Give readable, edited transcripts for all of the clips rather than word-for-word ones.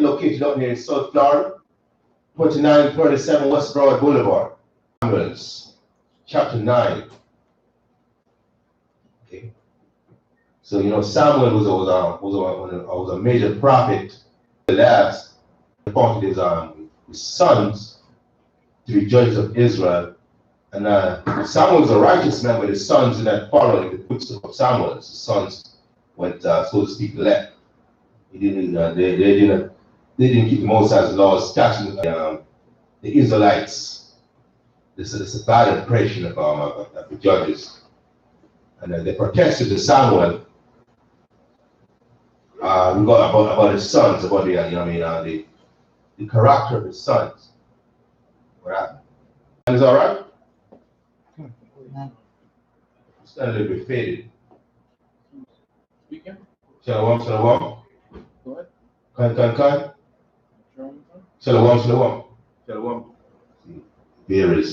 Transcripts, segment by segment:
located up here in South Florida, 2937 West Broad Boulevard. Samuels, chapter 9. Okay. So Samuel was a major prophet. The last appointed his sons to be judges of Israel. And Samuel was a righteous man, but his sons did not follow in the footsteps of Samuel. His sons went, so to speak, left. They didn't keep the Most High's laws, statutes, the Israelites. This is a bad impression of the judges. And they protested to Samuel about his sons, about the character of his sons. What happened? Is all right? It's a little bit faded. Speaking? Shalom. Go ahead. Kan. Shalom. There is.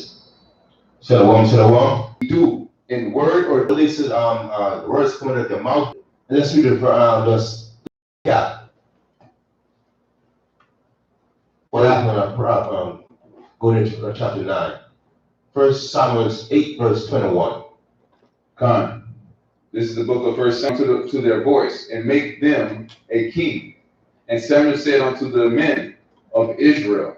Shalom. Do in word or this is words coming out of your mouth. And let's read it for just what happened going into chapter 9. 1 Samuel 8 verse 21. Con. This is the book of 1 Samuel to their voice, and make them a king. And Samuel said unto the men of Israel,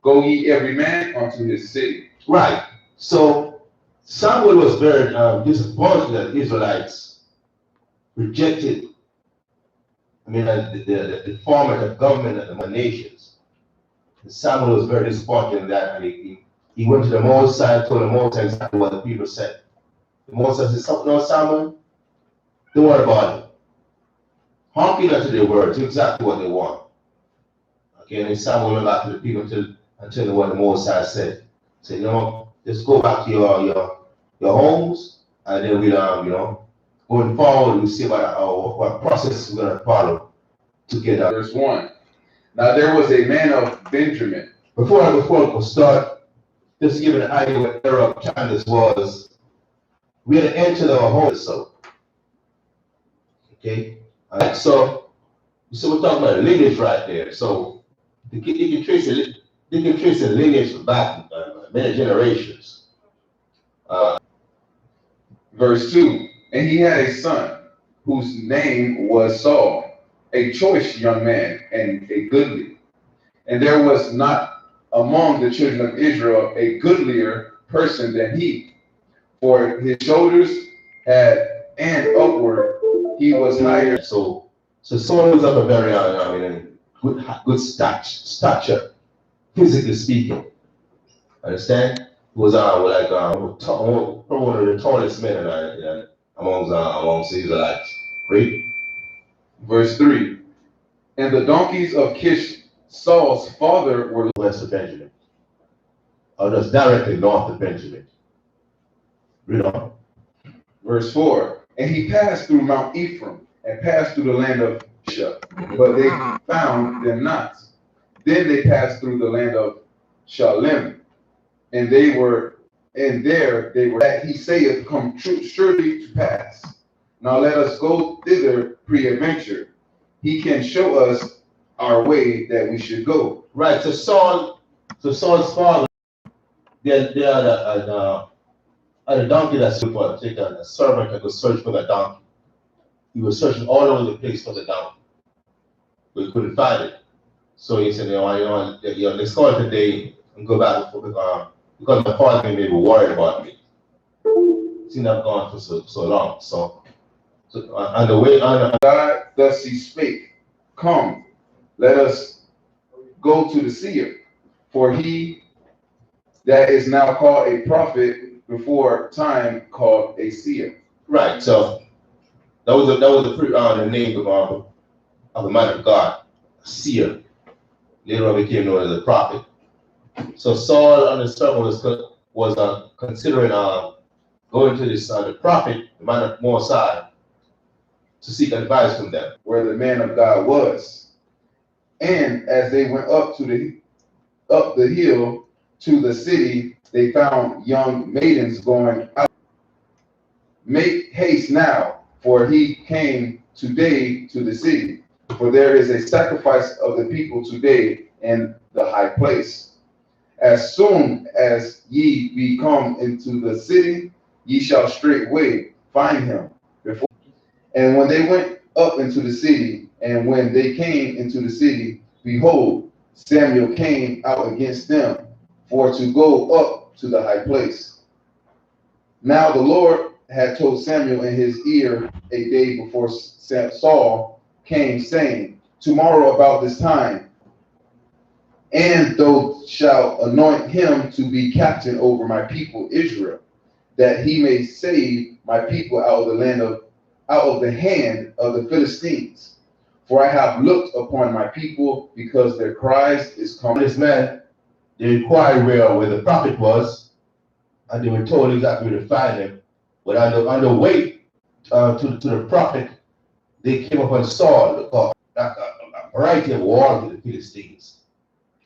go ye every man unto his city. Right. So Samuel was very disappointed that the Israelites rejected the format of government of the nations. And Samuel was very disappointed in that, and he went to the Mosai, told the Mosai exactly what the people said. The Mosai said, no, Samuel, don't worry about it. Hearken unto their words, do exactly what they want. Okay, and then Samuel went back to the people until what the Mosai said. Said, just go back to your homes, and then we'll going forward, we'll see about what process we're going to follow to get out. Verse 1. Now there was a man of Benjamin. Before we start, just to give an idea what era of time this was, we had entered our home. So, okay, all right. So we're talking about lineage right there. So they can trace the lineage back many generations. Verse 2. And he had a son whose name was Saul, a choice young man and a goodly. And there was not among the children of Israel a goodlier person than he. For his shoulders had, and upward he was higher. So Saul was of a very good stature, physically speaking. Understand? He was probably one of the tallest men amongst the Israelites. Read. Verse 3. And the donkeys of Kish, Saul's father, were west of Benjamin, or just directly north of Benjamin. Read on. Verse 4. And he passed through Mount Ephraim and passed through the land of Shah, but they found them not. Then they passed through the land of Shalem, and there that he saith, come surely to pass. Now let us go thither pre-adventure. He can show us our way that we should go. Right. So Saul's father, they had a donkey that's for take a servant that goes search for the donkey. He was searching all over the place for the donkey, but he couldn't find it. So he said, let's call it today and go back because my father may be worried about me. Since I've gone for so long. So on the way on, God thus he spake, come, let us go to the seer, for he that is now called a prophet before time called a seer. Right. So that was the name of the man of God, a seer. Later on became known as a prophet. So Saul on his servant was considering going to this the prophet, the man of Mosai, to seek advice from them. Where the man of God was. And as they went up the hill to the city, they found young maidens going out. Make haste now, for he came today to the city. for there is a sacrifice of the people today in the high place. As soon as ye be come into the city, ye shall straightway find him. And when they went up into the city, and when they came into the city, behold, Samuel came out against them for to go up to the high place. Now the Lord had told Samuel in his ear a day before Saul came, saying, tomorrow about this time, and thou shalt anoint him to be captain over my people Israel, that he may save my people out of the hand of the Philistines. For I have looked upon my people, because their cries is come. This man, they inquired where the prophet was, and they were told exactly where to find him. But on the way to the prophet, they came upon Saul, a variety of wars with the Philistines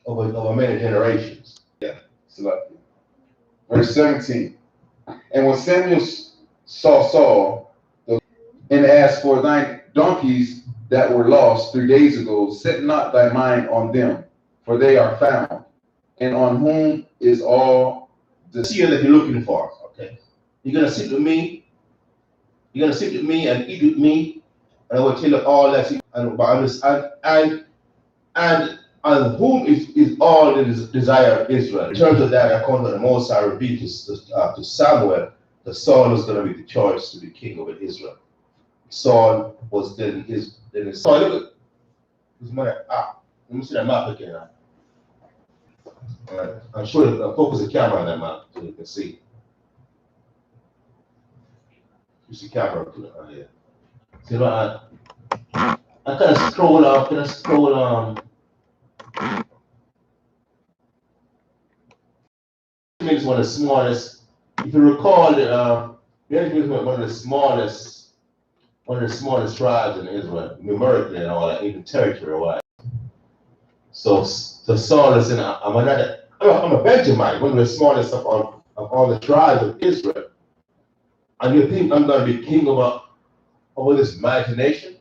over many generations. Yeah. Verse 17. And when Samuel saw Saul, and asked for thine donkeys that were lost 3 days ago, set not thy mind on them, for they are found. And on whom is all the seal that you're looking for? Okay, you're gonna sit with me. You're gonna sit with me and eat with me, and I will tell you all that. And on whom is all the desire of Israel? In terms of that, according to the Most High revealed to Samuel, that Saul was going to be the choice to be king over Israel. Saul was then his. Saul, look at his mother. Let me see that map again. All right, I'm sure I'll focus the camera on that map so you can see. You see camera here. See, I kind of scroll up. Can I scroll is one of the smallest. If you recall, Benjamin is one of the smallest tribes in Israel, numerically and all that, even territory-wise. So Saul is in. I'm a Benjamite, one of the smallest of all the tribes of Israel. And you think I'm going to be king over this mighty nation?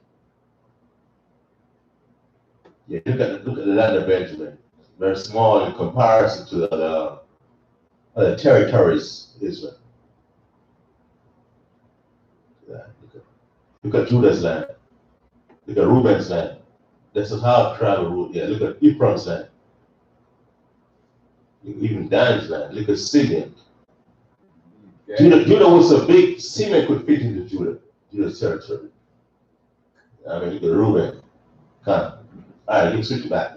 Yeah, look at the land of Benjamin. Very small in comparison to the territories of Israel. Yeah, look at Judah's land. Look at Reuben's land. That's a half tribe of Reuben. Yeah, look at Ephraim's land. Even Dan's land. Look at Simeon. Yeah. Judah was so big, Simeon could fit into Judah's territory. I mean, look at Reuben. All right, let's switch back.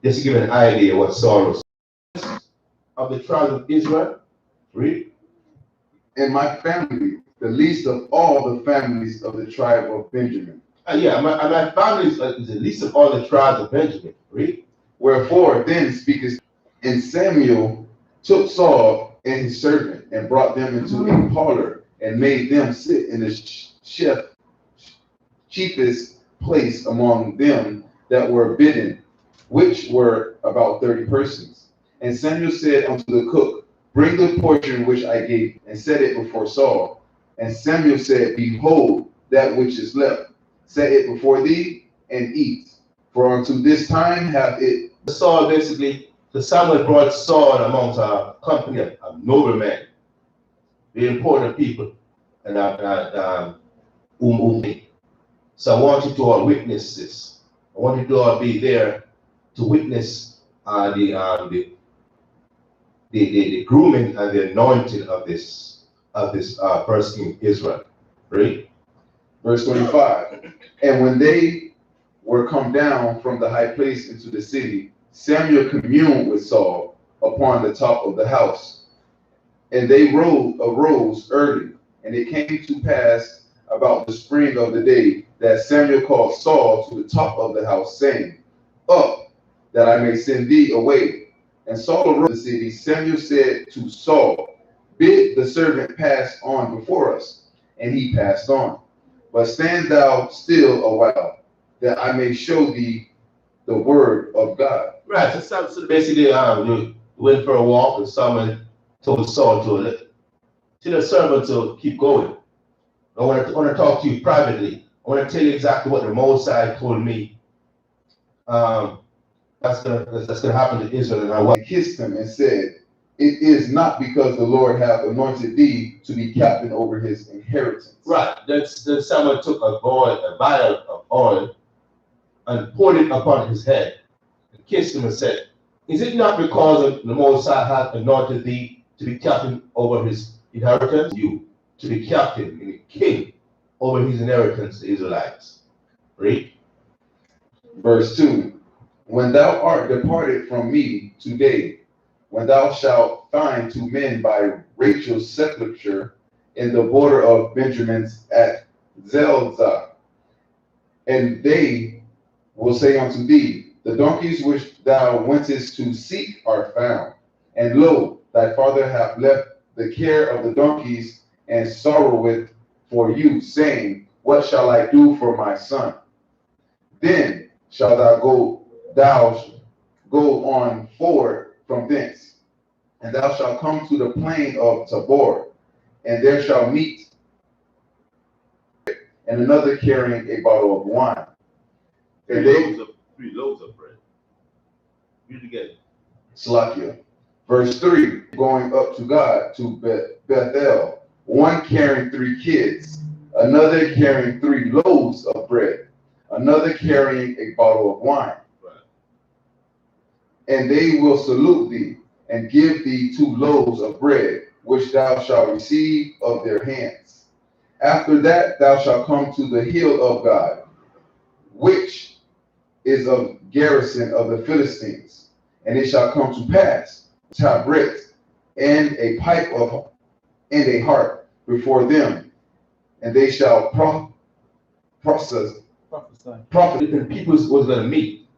Just to give an idea of what Saul was. Of the tribe of Israel, read. And my family, the least of all the families of the tribe of Benjamin. My family is the least of all the tribes of Benjamin. Read. Wherefore then speakest, and Samuel took Saul and his servant and brought them into a parlor and made them sit in the chiefest place among them that were bidden, which were about 30 persons. And Samuel said unto the cook, bring the portion which I gave, and set it before Saul. And Samuel said, behold, that which is left, set it before thee, and eat. For unto this time hath it. Saul basically, the Samuel brought Saul amongst a company of noblemen, the important people, and So I want you to all witness this. I want you to all be there to witness the grooming and the anointing of this first king Israel. Right? Verse 25. And when they were come down from the high place into the city, Samuel communed with Saul upon the top of the house. And they arose early, and it came to pass about the spring of the day that Samuel called Saul to the top of the house, saying, up, that I may send thee away. And Saul arose in the city. Samuel said to Saul, bid the servant pass on before us. And he passed on. But stand thou still a while, that I may show thee the word of God. Right. So basically, you went for a walk, and someone told Saul to tell the servant to keep going. I want to talk to you privately. I want to tell you exactly what the Mosai told me. That's gonna happen to Israel, and I kissed him and said, "It is not because the Lord hath anointed thee to be captain over his inheritance." Right. Then someone took a vial of oil and poured it upon his head and kissed him and said, "Is it not because the Mosai hath anointed thee to be captain over his inheritance? You to be captain and king over his inheritance, the Israelites." Read. Verse 2. When thou art departed from me today, when thou shalt find 2 men by Rachel's sepulchre in the border of Benjamin's at Zelzah, and they will say unto thee, the donkeys which thou wentest to seek are found, and lo, thy father hath left the care of the donkeys and sorroweth for you, saying, what shall I do for my son? Then shalt thou go on forward from thence, and thou shalt come to the plain of Tabor, and there shall meet and another carrying a bottle of wine. And they 3 loaves of bread. Read it again. Salakia. Verse 3, going up to God to Bethel, one carrying 3 kids, another carrying 3 loaves of bread, another carrying a bottle of wine. Right. And they will salute thee and give thee 2 loaves of bread, which thou shalt receive of their hands. After that thou shalt come to the hill of God, which is of garrison of the Philistines. And it shall come to pass, tabret and a pipe of and a harp before them, and they shall prophesy. Different people was going to meet.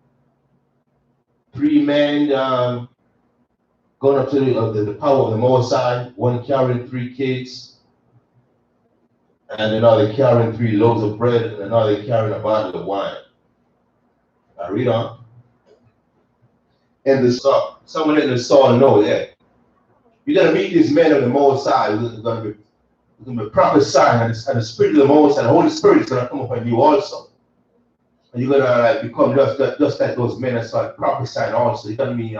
3 men going up to the power of the Mosai, one carrying 3 kids, and another carrying 3 loaves of bread, and another carrying a bottle of wine. I read on. And someone in the Saul know that you're going to meet these men of the Mosai who's going to be prophesying, and the Spirit of the Mosai, the Holy Spirit is going to come upon you also. And you're gonna become just like those men and start prophesying also. You're gonna be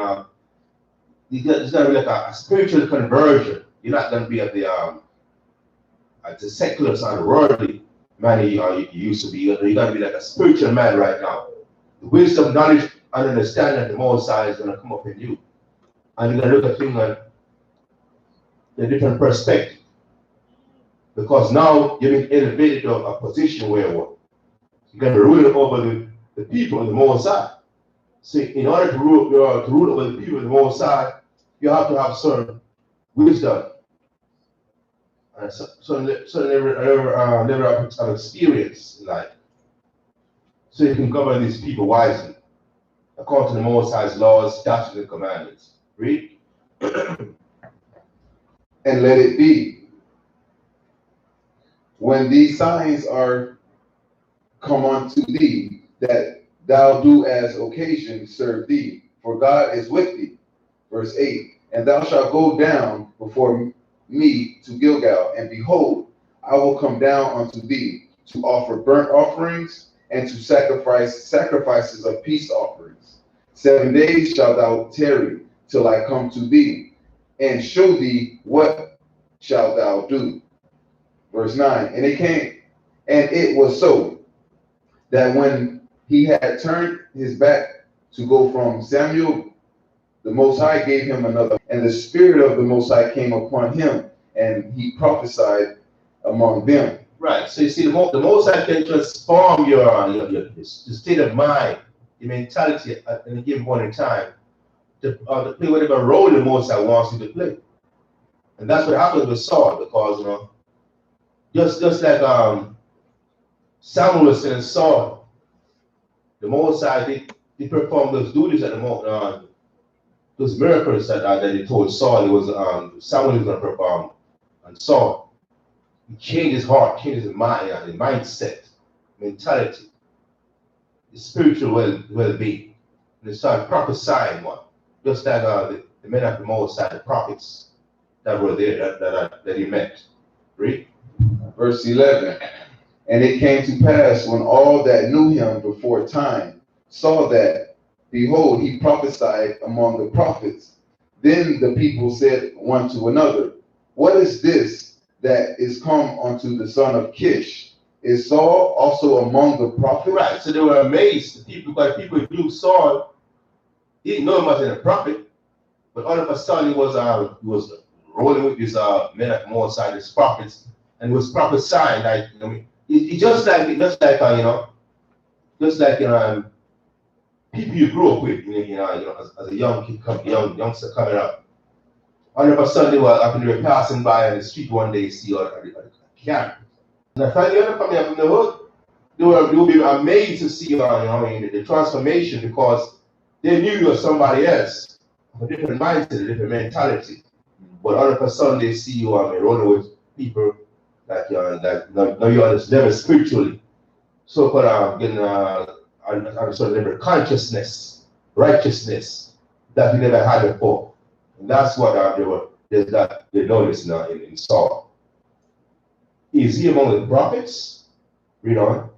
it's gonna be like a spiritual conversion. You're not gonna be at the secular side, the worldly man you used to be. You're gonna be like a spiritual man right now. The wisdom, knowledge, and understanding of the Most High is gonna come up in you, and you're gonna look at things in a different perspective, because now you've been elevated to a position where you're going to rule over the people of the Most High. See, in order to rule over the people of the Most High, you have to have certain wisdom and certain level of experience in life, so you can govern these people wisely according to the Most High's laws, statutes, and commandments. Read. And let it be, when these signs are come unto thee, that thou do as occasion serve thee, for God is with thee. Verse 8, and thou shalt go down before me to Gilgal, and behold, I will come down unto thee to offer burnt offerings and to sacrifices of peace offerings. 7 days shalt thou tarry till I come to thee, and show thee what shalt thou do. Verse 9, and it came, and it was so, that when he had turned his back to go from Samuel, the Most High gave him another, and the Spirit of the Most High came upon him, and he prophesied among them. Right. So you see, the Most High can transform your state of mind, your mentality at any given point in time to play whatever role the Most High wants you to play. And that's what happened with Saul, because just like Samuel was saying, Saul, the Most High they performed those duties at the moment, those miracles that he told Saul it was Samuel was going to perform on Saul. He changed his heart, changed his mind, his mindset, mentality, his spiritual well-being, and he started prophesying one, just like the men of the Most High, the prophets that were there that he met. Read. Verse 11, And it came to pass when all that knew him before time saw that, behold, he prophesied among the prophets. Then the people said one to another, what is this that is come unto the son of Kish? Is Saul also among the prophets? Right. So they were amazed. The people, because people knew Saul, he didn't know him as a prophet, but all of a sudden he was rolling with these men at Mosai, these prophets, and was prophesying like, you know, it just like people you grew up with, as a young kid, youngster coming up. All of a sudden they were passing by on the street one day, see a camp. And I find the other family up in the hood, they will be amazed to see the transformation, because they knew you were somebody else, a different mindset, a different mentality. But all of a sudden they see you rolling with people that now you're on this level spiritually. So called getting on a sort of level of consciousness, righteousness that we never had before. And that's what they notice now in Saul. Is he among the prophets? Read on.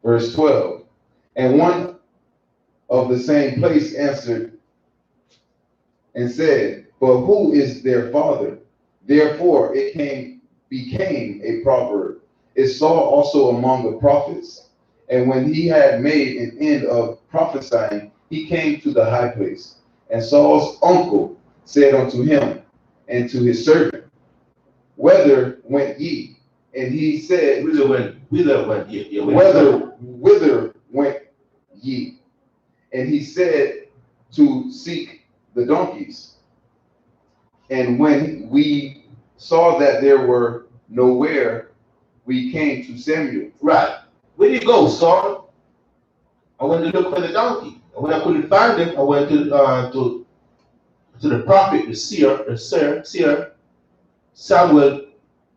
Verse 12. And one of the same place answered and said, but who is their father? Therefore it became a proverb. Is Saul also among the prophets? And when he had made an end of prophesying, he came to the high place. And Saul's uncle said unto him and to his servant, whither went ye? And he said, Whither went ye? whither went ye? And he said, to seek the donkeys. And when we saw that there were nowhere, we came to Samuel. Right. Where did you go, Saul? I went to look for the donkey. And when I couldn't find him, I went to the prophet, the seer, Samuel.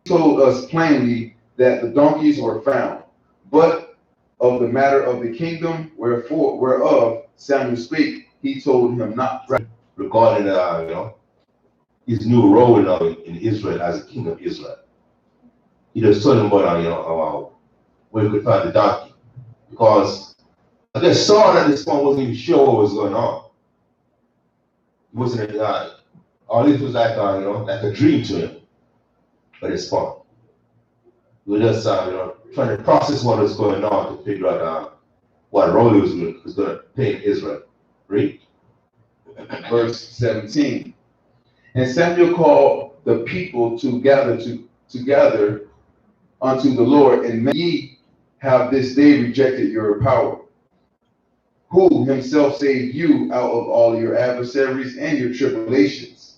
Told us plainly that the donkeys were found, but of the matter of the kingdom whereof Samuel spake, he told him not. Right. Regarding his new role now in Israel as a king of Israel. He just told him about where he could find the donkey, because I guess Saul at this point wasn't even sure what was going on. He wasn't all this was like like a dream to him at this point. He was just trying to process what was going on to figure out what role he was going to play in Israel. Read. Verse 17. And Samuel called the people to gather unto the Lord, and may ye have this day rejected your power, who himself saved you out of all your adversaries and your tribulations.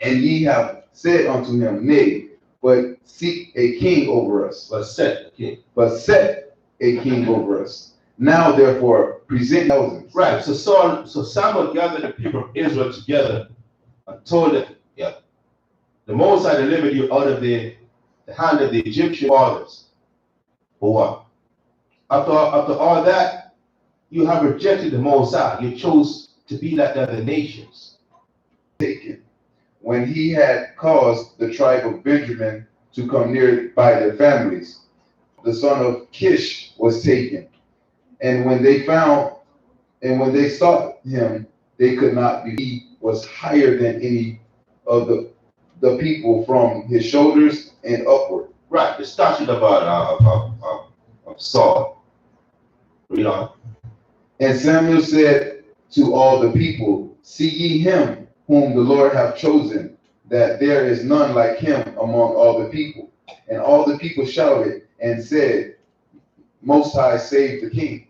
And ye have said unto him, nay, but seek a king over us. But set a king over us. Now therefore present thousands. Right. So Samuel gathered the people of Israel together and told them, the Most High delivered you out of the hand of the Egyptian fathers. For what? After all that, you have rejected the Most High. You chose to be like the other nations. Taken. When he had caused the tribe of Benjamin to come near by their families, the son of Kish was taken. And when they sought him, they could not be. He was higher than any of the people from his shoulders and upward. Right, the statute of Saul. Read on. And Samuel said to all the people, see ye him whom the Lord hath chosen, that there is none like him among all the people. And all the people shouted and said, Most High save the king.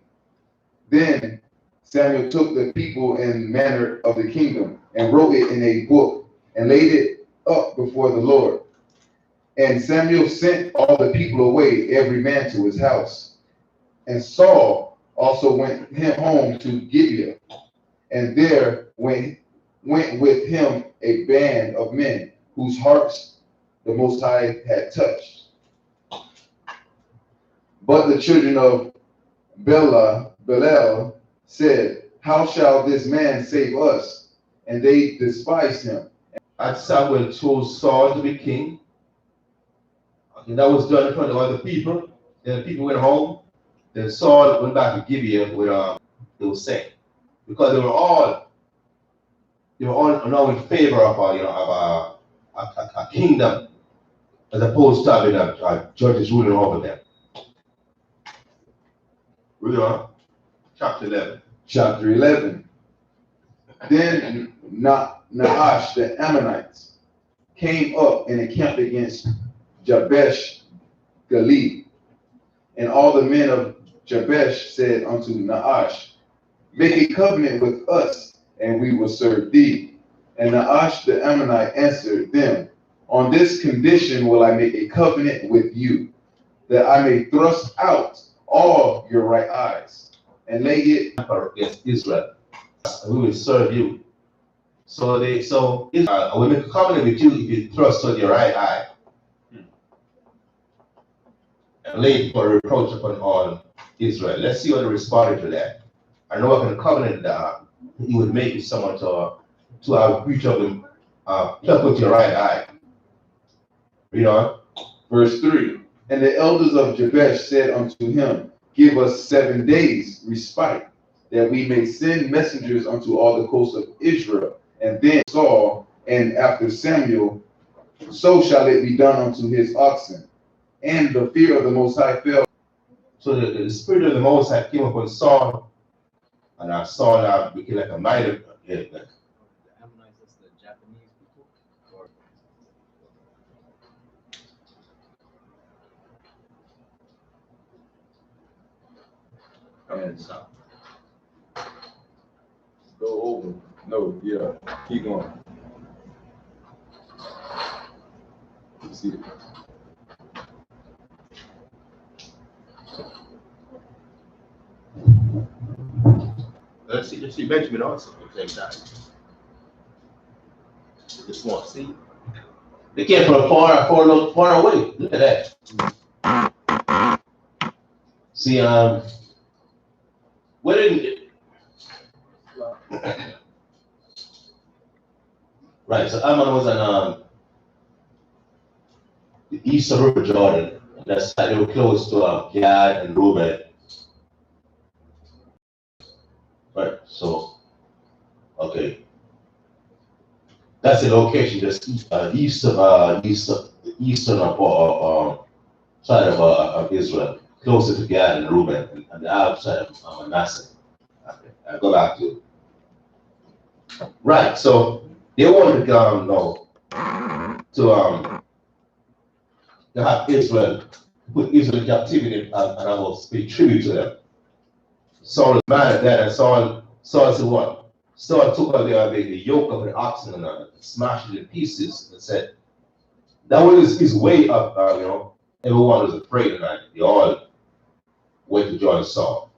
Then Samuel took the people in manner of the kingdom and wrote it in a book and laid it up before the Lord. And Samuel sent all the people away, every man to his house. And Saul also went home to Gibeah, and there went with him a band of men whose hearts the Most High had touched. But the children of Belial said, how shall this man save us? And they despised him. And Samuel chose Saul to be king. And that was done in front of other people. Then the people went home. Then Saul went back to Gibeah with they were saying, because they were all now in favor of a kingdom as opposed to having a judges ruling over them. Read on. Chapter 11. Chapter 11. Then Naash the Ammonites came up and encamped against Jabesh Gilead. And all the men of Jabesh said unto Naash, make a covenant with us, and we will serve thee. And Naash the Ammonite answered them, on this condition will I make a covenant with you, that I may thrust out all your right eyes, and lay it against Israel. We will serve you. So Israel will make a covenant with you if you thrust out your right eye. And lay it for reproach upon all Israel. Let's see what they responded to that. I know what kind of covenant that he would make with someone to have breach of him, pluck out your right eye. Read on. Verse 3. And the elders of Jabesh said unto him, give us 7 days respite, that we may send messengers unto all the coasts of Israel. And then Saul, and after Samuel, so shall it be done unto his oxen. And the fear of the Most High fell. So the spirit of the Most High came upon Saul, and Saul became like a mighty. The Ammonites, that's the Japanese people? Or And go over. No, yeah. Keep going. You see it. Let's see Benjamin also at the same time. This one, see? They came from far away. Look at that. See, where did right, so Ammon was on the eastern river Jordan. That's they were close to Gad and Reuben. Right, so okay. That's the location, just east of eastern side of Israel, closer to Gad and Reuben, and the outside of Manasseh. Okay, I'll go back to right. So they wanted to have Israel, put Israel in captivity, and I will pay tribute to them. Saul was mad at that, and Saul said what? Saul took out the yoke of the oxen and smashed it in pieces and said, that was his way of, everyone was afraid of that. They all went to join Saul.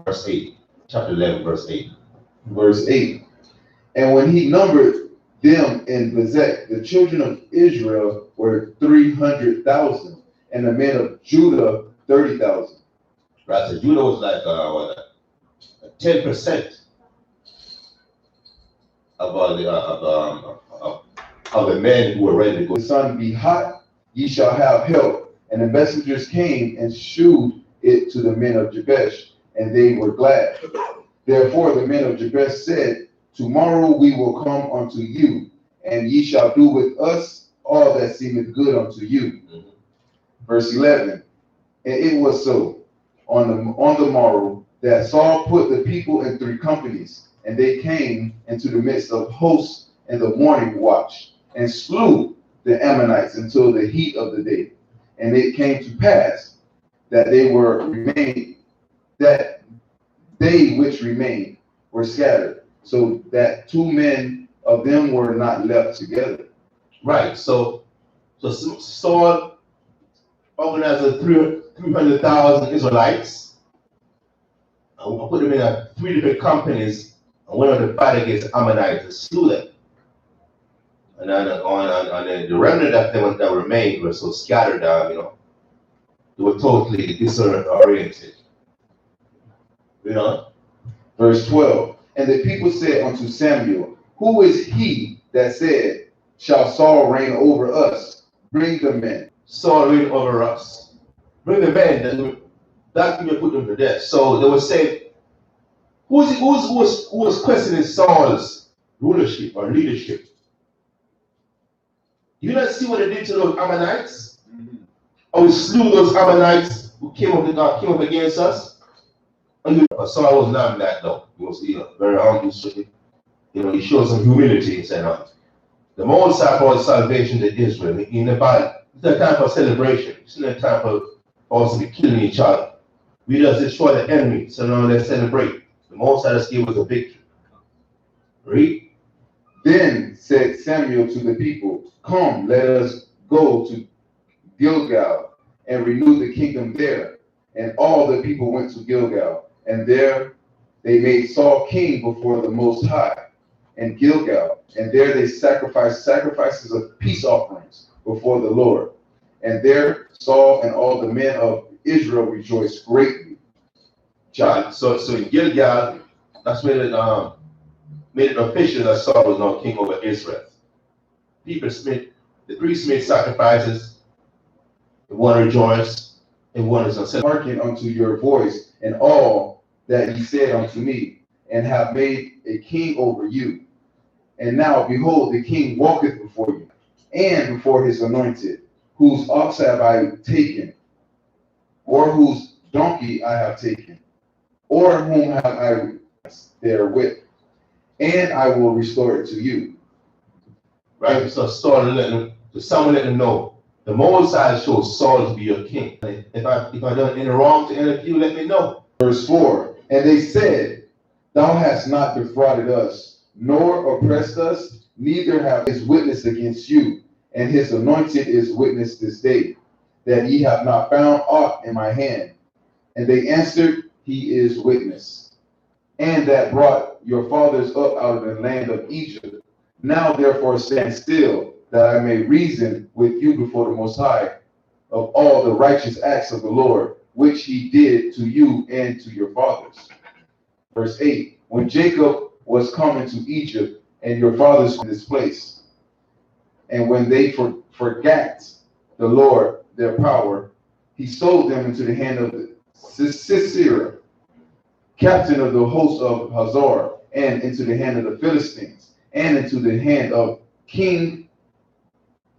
Verse 8, chapter 11, verse 8. Verse 8. And when he numbered them in Bezek, the children of Israel were 300,000, and the men of Judah 30,000. Right, so Judah was like 10% of the men who were ready to go. The sun be hot, ye shall have help. And the messengers came and shewed it to the men of Jabesh, and they were glad. Therefore the men of Jabesh said, tomorrow we will come unto you, and ye shall do with us all that seemeth good unto you. Mm-hmm. Verse 11. And it was so on the morrow that Saul put the people in 3 companies, and they came into the midst of hosts in the morning watch, and slew the Ammonites until the heat of the day. And it came to pass that they which remained were scattered, so that 2 men of them were not left together. Right, so Saul organized 300,000 Israelites, and put them in 3 different companies, and went on to fight against the Ammonites and slew them. And then the remnant of them that remained were so scattered down, they were totally disoriented. Verse 12. And the people said unto Samuel, who is he that said, shall Saul reign over us? Bring the men. Saul reign over us. Bring the men that you put them to death. So they were saying, who was questioning Saul's rulership or leadership? You not see what they did to those Ammonites? Or we slew those Ammonites who came up against us? And Saul was not that though. He was very humble. He showed some humility and said, the Most High brought salvation to Israel in the Bible. It's not time for celebration. It's not time for us to be killing each other. We just destroy the enemy, so now let's celebrate. The Most High just gave us a victory. Read. Then said Samuel to the people, come, let us go to Gilgal and renew the kingdom there. And all the people went to Gilgal, and there they made Saul king before the Most High in Gilgal. And there they sacrificed sacrifices of peace offerings before the Lord. And there Saul and all the men of Israel rejoiced greatly. Right. So in Gilgal, that's where it made it official that Saul was now king over Israel. The priests made sacrifices. Everyone rejoiced. Everyone is hearken unto your voice and all that ye said unto me, and have made a king over you. And now, behold, the king walketh before you, and before his anointed, whose ox have I taken, or whose donkey I have taken, or whom have I therewith, and I will restore it to you. Right? So Saul someone let them know. The Most High chose Saul to be your king. If I done any wrong to any of you, let me know. Verse 4, and they said, thou hast not defrauded us, nor oppressed us, neither have his witness against you, and his anointed is witness this day, that ye have not found aught in my hand. And they answered, he is witness, and that brought your fathers up out of the land of Egypt. Now therefore stand still, that I may reason with you before the Most High of all the righteous acts of the Lord, which he did to you and to your fathers. Verse 8, when Jacob was come into Egypt, and your fathers in this place, and when they forgot the Lord their power, he sold them into the hand of Sisera, captain of the host of Hazor, and into the hand of the Philistines, and into the hand of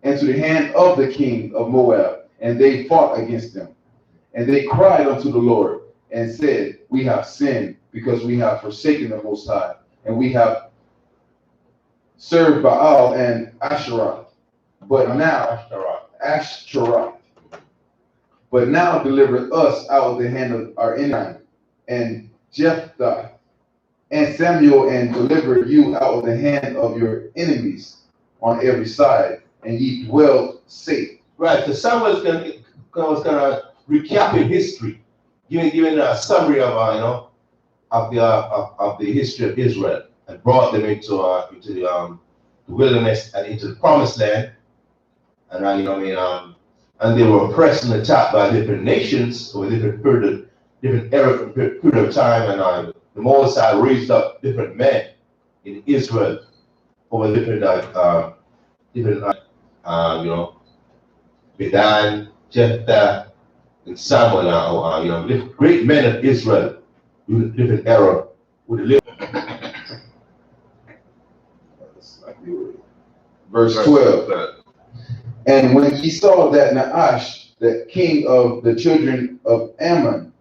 the king of Moab, and they fought against them. And they cried unto the Lord, and said, we have sinned, because we have forsaken the Most High, and we have served Baal and Asherah. But now, Ashtaroth. But now deliver us out of the hand of our enemy, and Jephthah, and Samuel, and deliver you out of the hand of your enemies on every side, and ye dwell safe. Right. So Samuel was kind of recapping history, giving a summary of the history of Israel, and brought them into the wilderness and into the promised land, and and they were oppressed and attacked by different nations over different period of time, and the Most High raised up different men in Israel over different Bedan, Jephthah, and Samuel, great men of Israel with different era with the Verse 12. And when ye saw that Naash, the king of the children of Ammon,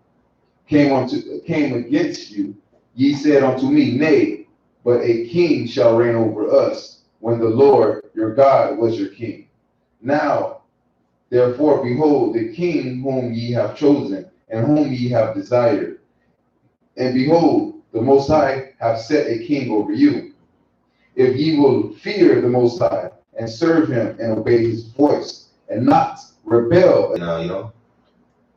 came against you, ye said unto me, nay, but a king shall reign over us, when the Lord your God was your king. Now, therefore, behold, the king whom ye have chosen, and whom ye have desired. And behold, the Most High have set a king over you. If ye will fear the Most High, and serve him, and obey his voice, and not rebel.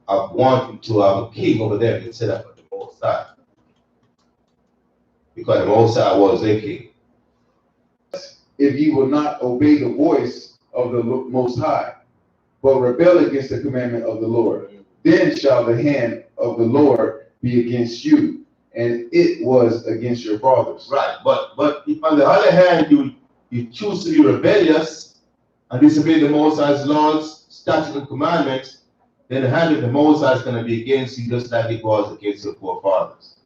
I want to have a king over there instead of the Most High, because the Most High was their king. If ye will not obey the voice of the Most High, but rebel against the commandment of the Lord, then shall the hand of the Lord be against you, and it was against your fathers. Right, but if on the other hand you choose to be rebellious and disobey the Most High's laws, statutes and commandments, then the hand of the Most High is going to be against you just like it was against your forefathers.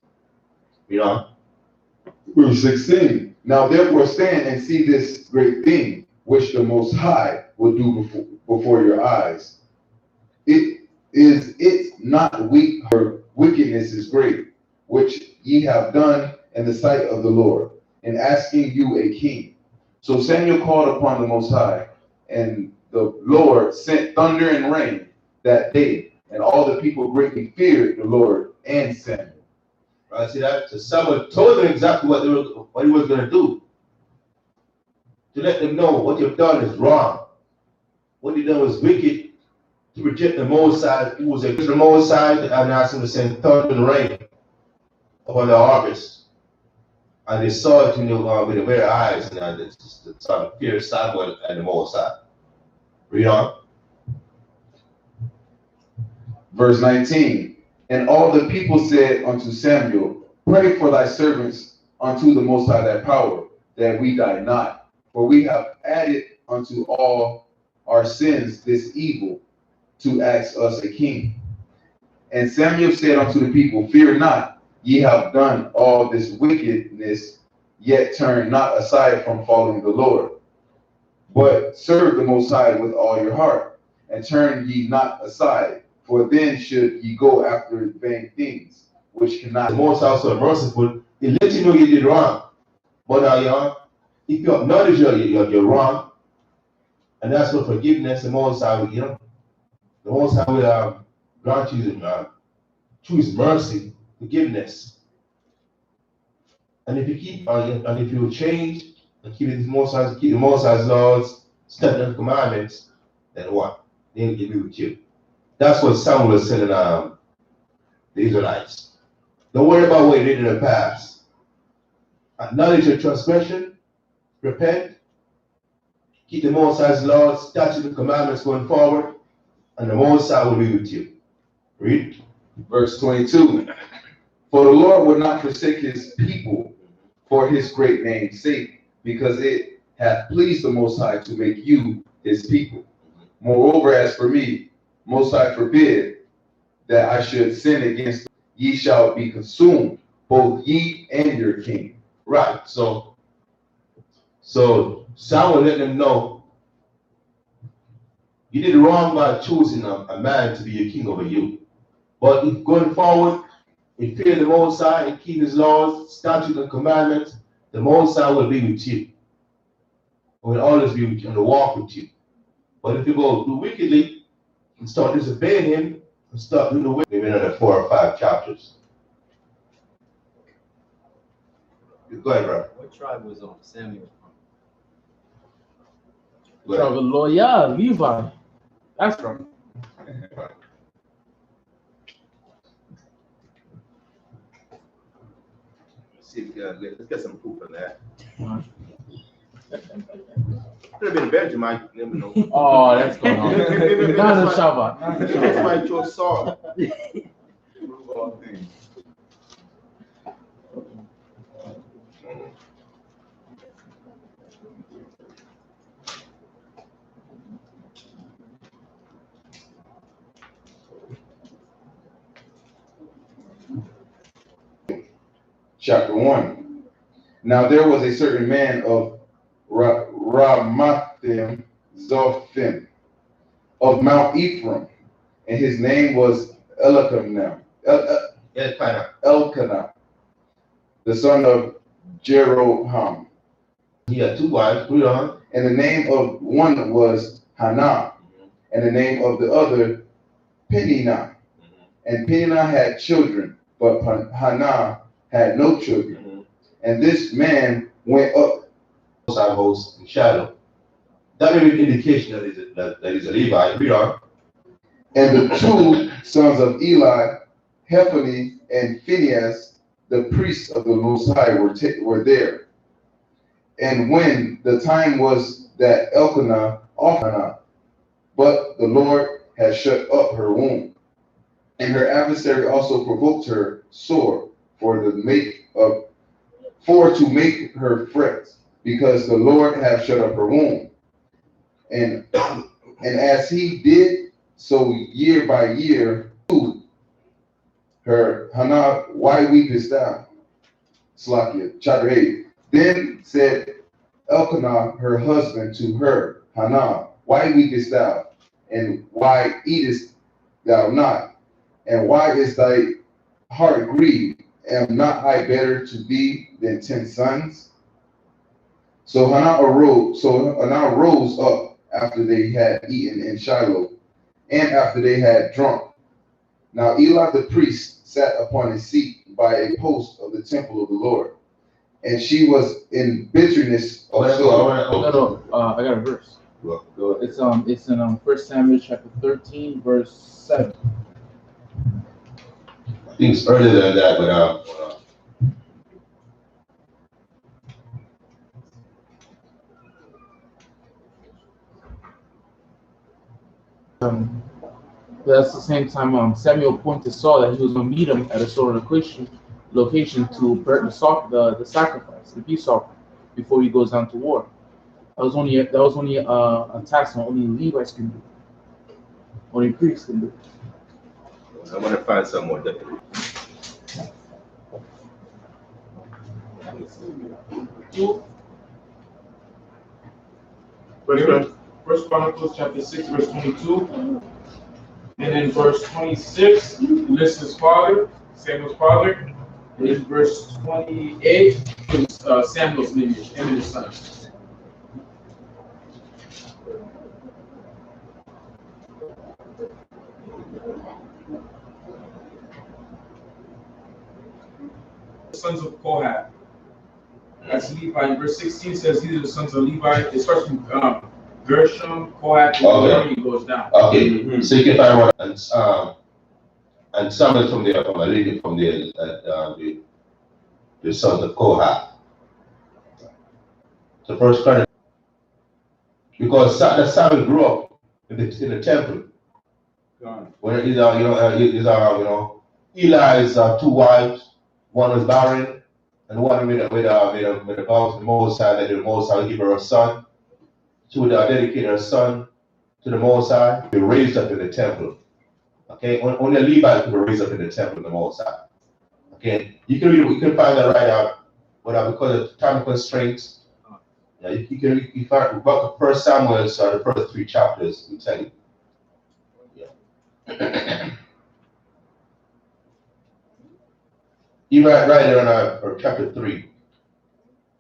You know? Verse 16. Now therefore stand and see this great thing, which the Most High will do before your eyes. It not weak, her wickedness is great, which ye have done in the sight of the Lord, in asking you a king. So Samuel called upon the Most High, and the Lord sent thunder and rain that day, and all the people greatly feared the Lord and Samuel. Right, see that? So Samuel told them exactly what he was going to do. To let them know what you've done is wrong. What you've done was wicked. To reject the Most High, who was against the Most High, and asked him to send thunder and rain upon the harvest. And they saw it with their very eyes, and they started to fear Samuel and the Most High. Read on. Verse 19. And all the people said unto Samuel, pray for thy servants unto the Most High thy power, that we die not. For we have added unto all our sins this evil, to ask us a king. And Samuel said unto the people, fear not, ye have done all this wickedness, yet turn not aside from following the Lord. But serve the Most High with all your heart, and turn ye not aside, for then should ye go after vain things, which cannot. The Most High so merciful, he let you know you did wrong. But now, if you acknowledge you're wrong, and that's for forgiveness, the Most High, the Most High will grant you through His mercy, forgiveness. And if you change and keep the Most High's laws, statutes and commandments, then what? Then He'll be with you. That's what Samuel was telling the Israelites. Don't worry about what you did in the past. Acknowledge your transgression, repent, keep the Most High's laws, statutes and commandments going forward, and the Most High will be with you. Read. Verse 22. For the Lord would not forsake his people for his great name's sake, because it hath pleased the Most High to make you his people. Moreover, as for me, Most High forbid that I should sin against ye shall be consumed, both ye and your king. Right. So Samuel let them know you did wrong by choosing a man to be a king over you. But if going forward, if fear the Most High and keep His laws, statutes, and commandments, the Most High will be with you. Will always be with you and will walk with you. But if you go do wickedly and start disobeying Him and start doing the wicked, maybe another 4 or 5 chapters. Go ahead, bro. What tribe was Samuel from? Tribe of Loyal, Levi. That's from. See if we can let's get some proof on that. Could have been Benjamin, you never know. Oh, that's going on. Maybe Not a that's Shabbat. why you chose Saul. Prove all things. Chapter 1. Now there was a certain man of Ramathim Zophim of Mount Ephraim, and his name was Elkanah, the son of Jeroham. He had 2 wives. Put it on. And the name of one was Hannah, and the name of the other Peninnah. And Peninnah had children, but Hannah had no children. And this man went up. Outside host in shadow. That may be an indication that he's a Levite. Read on. And the 2 sons of Eli, Hophni and Phinehas, the priests of the Most High, were there. And when the time was that Elkanah offered Hannah, but the Lord had shut up her womb, and her adversary also provoked her sore to make her fret, because the Lord had shut up her womb. And And as he did so year by year, her Hannah, why weepest thou? Slakia, chapter 8. Then said Elkanah, her husband, to her, Hannah, why weepest thou? And why eatest thou not? And why is thy heart grieved? Am not I better to thee than 10 sons? So Hannah rose up after they had eaten in Shiloh, and after they had drunk. Now Eli the priest sat upon his seat by a post of the temple of the Lord, and she was in bitterness of soul. I got a verse. Go ahead. It's in 1 Samuel chapter 13, verse 7. I think it's earlier than that, but That's the same time Samuel appointed Saul that he was going to meet him at a certain location to burn the sacrifice, the peace offering, before he goes down to war. That was only a task that only Levites can do, only priests can do. I'm gonna find some more different. First Chronicles chapter 6, verse 22. And in verse 26, he lists his father, Samuel's father. And in verse 28, Samuel's lineage, him and his sons. Sons of Kohath. That's Levi. In verse 16 says these are the sons of Levi. It starts from Gershom, Kohath, and he goes down. Okay, so you can find one, and some is from there, from a lady from there, the sons of Kohath. The first credit, because Samuel grew up in the temple. Where Eli's 2 wives, one was barren, and one made a vow to the Most High that the Most High would give her a son. She would dedicate her son to the Most High. Be raised up in the temple. Okay, only a Levite could be raised up in the temple of the Most High. Okay, you can find that right out, but because of time constraints, yeah, you can find about the 1 Samuel, so the first 3 chapters. We tell you. Yeah. Even right there in chapter 3.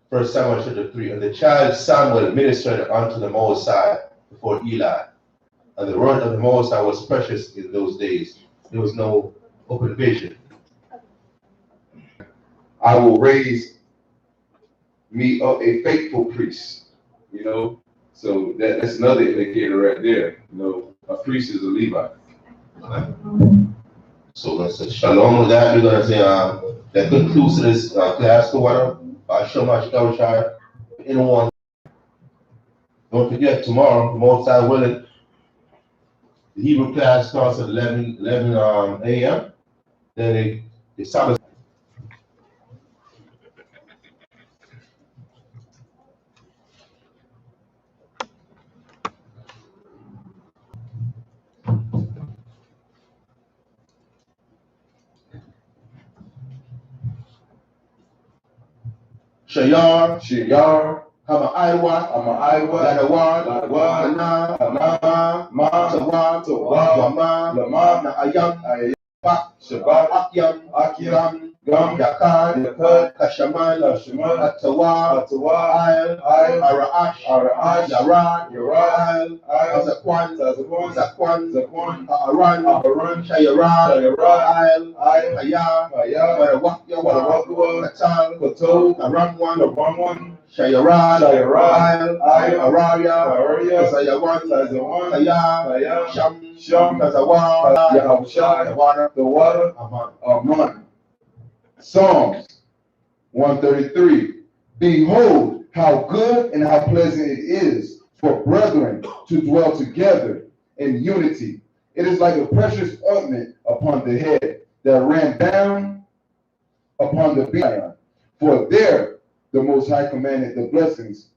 1 Samuel chapter 3. And the child Samuel ministered unto the Most High before Eli. And the word of the Most High was precious in those days. There was no open vision. I will raise me up a faithful priest. So that's another indicator right there. A priest is a Levite. So let's say shalom with that. We're going to say that concludes this class for what Shamash Kawashai in one. Don't forget, tomorrow, the Most High willing, the Hebrew class starts at 11 a.m. Then the Sabbath. Shayar, Hama Iwa, Ladawan, Hana, Ma, Tawa, Lama, Naayam, Shabbat, Akyam, Gam, Yakad, Kashaman, Atawa, Araash, Yarad, Zakwan, Aran, Shayaran, Haya, Wadawakwa, Katal, Aran, Shayaran, Araria, Zayawan, Haya, Sham, Kazawa, Yahushai, the water, Aman. Psalms 133. Behold, how good and how pleasant it is for brethren to dwell together in unity. It is like a precious ointment upon the head that ran down upon the beard. For there the Most High commanded the blessings,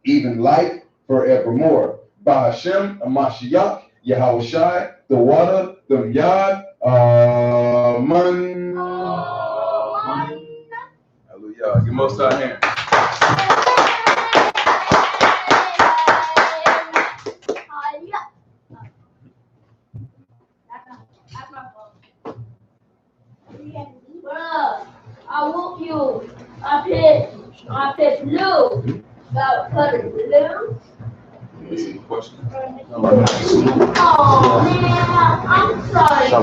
even life forevermore. Bahashem, Mashiach, Yahushai, the water, the Yad, Man. Hallelujah. Give most our hand. Bruh, I whoop you. I pick blue. Got color blue. Any question? Oh man, I'm sorry. So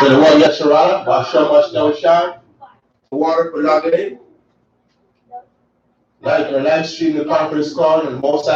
the one Yesharala, Bashem Ashton the water for that day. Like or live stream the conference call and most